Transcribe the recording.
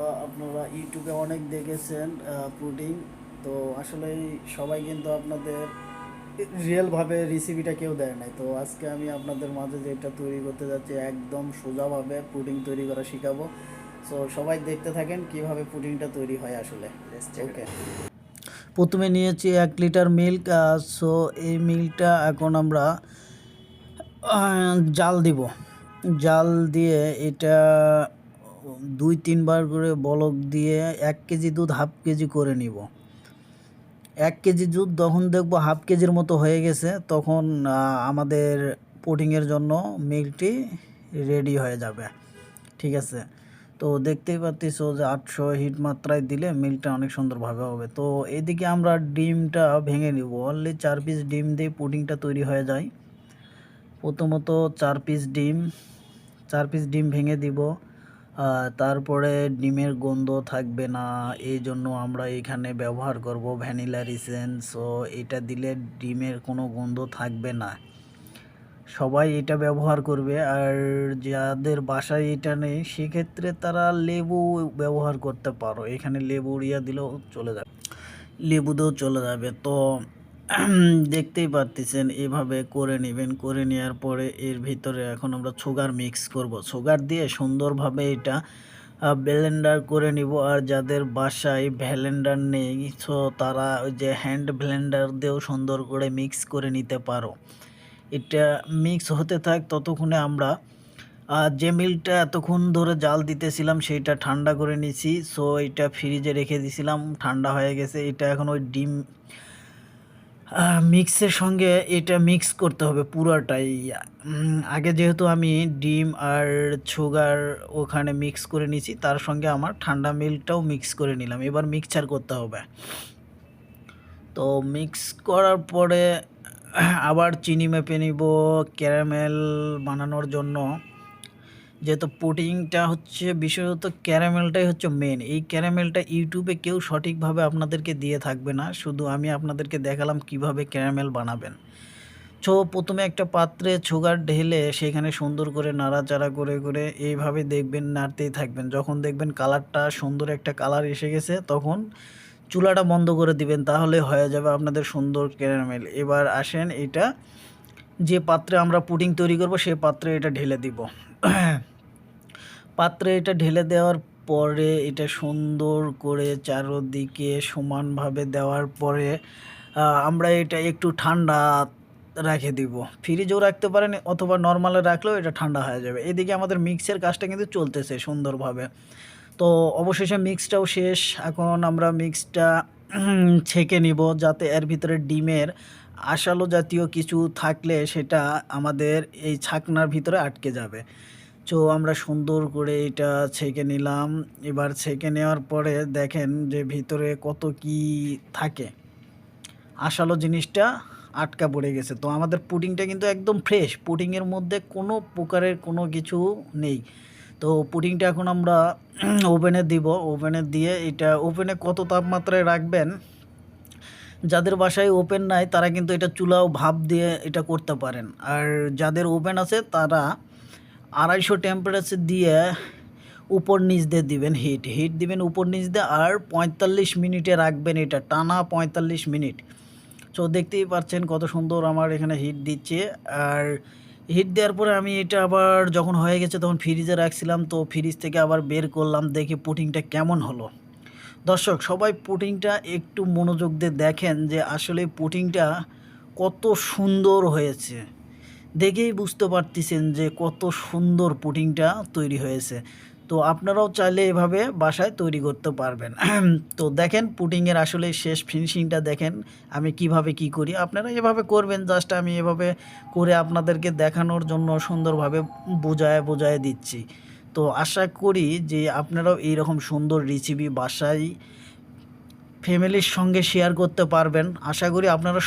আপনারা ইউটিউবে অনেক দেখেছেন পুডিং। তো আসলে সবাই কিন্তু আপনাদের রিয়েলভাবে রেসিপিটা কেউ দেয় নাই। তো আজকে আমি আপনাদের মাঝে যেটা তৈরি করতে যাচ্ছি একদম সোজাভাবে পুডিং তৈরি করা শেখাবো। সো সবাই দেখতে থাকেন কিভাবে পুডিংটা তৈরি হয় আসলে। ওকে, প্রথমে নিয়েছি 1 লিটার মিল্ক। সো এই মিল্কটা এখন আমরা জাল দিব। জাল দিয়ে এটা 2-3 বার করে বলক দিয়ে 1 কেজি দুধ হাফ কেজি করে নিব। 1 কেজি দুধ যখন দেখবো হাফ কেজির মতো হয়ে গেছে তখন আমাদের পুডিংয়ের জন্য মিল্কটি রেডি হয়ে যাবে। ঠিক আছে, তো দেখতেই পাচ্ছিস যে 800 হিট মাত্রায় দিলে মিল্কটা অনেক সুন্দরভাবে হবে। তো এদিকে আমরা ডিমটা ভেঙে নিব। অনলি 4 পিস ডিম দিয়ে পুডিংটা তৈরি হয়ে যায়। প্রথমত 4 পিস ডিম ভেঙে দিব। তারপরে ডিমের গন্ধ থাকবে না, এই জন্য আমরা এখানে ব্যবহার করব ভ্যানিলা এসেন্স। সো এটা দিলে ডিমের কোনো গন্ধ থাকবে না, সবাই এটা ব্যবহার করবে। আর যাদের বাসায় এটা নেই সেক্ষেত্রে তারা লেবু ব্যবহার করতে পারো, এখানে লেবু উড়িয়ে দিলেও চলে যাবে, লেবু দিয়েও চলে যাবে। তো দেখতেই পারতেছেন এভাবে করে নেবেন। করে নেওয়ার পরে এর ভিতরে এখন আমরা সুগার মিক্স করব। সুগার দিয়ে সুন্দরভাবে এটা ব্লেন্ডার করে নিব। আর যাদের বাসায় ব্লেন্ডার নেই সো তারা ওই যে হ্যান্ড ব্লেন্ডার দিয়েও সুন্দর করে মিক্স করে নিতে পারো। এটা মিক্স হতে থাক, ততক্ষণে আমরা যে মিল্কটা এতক্ষণ ধরে জাল দিতেছিলাম সেইটা ঠান্ডা করে নিছি। সো এটা ফ্রিজে রেখে দিছিলাম, ঠান্ডা হয়ে গেছে। এটা এখন ওই ডিম মিক্সের সঙ্গে এটা মিক্স করতে হবে পুরাটাই। আগে যেহেতু আমি ডিম আর সুগার ওখানে মিক্স করে নিয়েছি, তার সঙ্গে আমার ঠান্ডা মিল্কটাও মিক্স করে নিলাম। এবার মিক্সচার করতে হবে। তো মিক্স করার পরে আবার চিনি মেপে নিব ক্যারামেল বানানোর জন্য। যেহেতু পুডিংটা হচ্ছে বিশেষত ক্যারামেলটাই হচ্ছে মেন। এই ক্যারামেলটা ইউটিউবে কেউ সঠিকভাবে আপনাদেরকে দিয়ে থাকবে না, শুধু আমি আপনাদেরকে দেখালাম কিভাবে ক্যারামেল বানাবেন। সো প্রথমে একটা পাত্রে সুগার ঢেলে সেখানে সুন্দর করে নাড়াচাড়া করে করে এইভাবে দেখবেন, নাড়তেই থাকবেন। যখন দেখবেন কালারটা সুন্দর একটা কালার এসে গেছে তখন চুলাটা বন্ধ করে দিবেন, তাহলে হয়ে যাবে আপনাদের সুন্দর ক্যারামেল। এবার আসেন এটা যে পাত্রে আমরা পুডিং তৈরি করব সেই পাত্রে এটা ঢেলে দিব। পাত্রে এটা ঢেলে দেওয়ার পরে এটা সুন্দর করে চারদিকে সমানভাবে দেওয়ার পরে আমরা এটা একটু ঠান্ডা রেখে দিব। ফ্রিজেও রাখতে পারেন অথবা নর্মালে রাখলেও এটা ঠান্ডা হয়ে যাবে। এদিকে আমাদের মিক্সের কাজটা কিন্তু চলতেছে সুন্দরভাবে। তো অবশেষে মিক্সটাও শেষ। এখন আমরা মিক্সটা ছেঁকে নিব যাতে এর ভিতরে ডিমের আঁশালো জাতীয় কিছু থাকলে সেটা আমাদের এই ছাকনার ভিতরে আটকে যাবে। তো আমরা সুন্দর করে এটা ছেঁকে নিলাম। এবার ছেঁকে নেওয়ার পরে দেখেন যে ভিতরে কত কি থাকে, আঁশালো জিনিসটা আটকা পড়ে গেছে। তো আমাদের পুডিংটা কিন্তু একদম ফ্রেশ, পুডিংয়ের মধ্যে কোনো প্রকারের কোনো কিছু নেই। তো পুডিংটা এখন আমরা ওভেনে দিব। ওভেনে দিয়ে এটা ওভেনে কত তাপমাত্রায় রাখবেন, যাদের বাসায় ওভেন নাই তারা কিন্তু এটা চুলাও ভাপ দিয়ে এটা করতে পারেন। আর যাদের ওভেন আছে তারা 250 টেম্পারেচার দিয়ে উপর নিচ দিয়ে দিবেন, হিট দিবেন উপর নিচ দিয়ে। আর 45 মিনিটে রাখবেন, এটা টানা 45 মিনিট। সো দেখতেই পাচ্ছেন কত সুন্দর আমার এখানে হিট দিচ্ছে। আর হিট দেওয়ার পরে আমি এটা আবার যখন হয়ে গেছে তখন ফ্রিজে রাখছিলাম। তো ফ্রিজ থেকে আবার বের করলাম, দেখি পুডিংটা কেমন হলো। দর্শক সবাই পুডিংটা একটু মনোযোগ দিয়ে দেখেন যে আসলে পুডিংটা কত সুন্দর হয়েছে। দেখেই বুঝতে পারতেছেন যে কত সুন্দর পুডিংটা তৈরি হয়েছে। তো আপনারাও চাইলে এভাবে বাসায় তৈরি করতে পারবেন। তো দেখেন পুডিংয়ের আসলে শেষ ফিনিশিংটা দেখেন আমি কিভাবে কি করি। আপনারা এভাবে করবেন, জাস্ট আমি এভাবে করে আপনাদেরকে দেখানোর জন্য সুন্দরভাবে বোঝায় দিচ্ছি। তো আশা করি যে আপনারাও এইরকম সুন্দর রেসিপি বাসায় ফ্যামিলির সঙ্গে শেয়ার করতে পারবেন। আশা করি আপনারা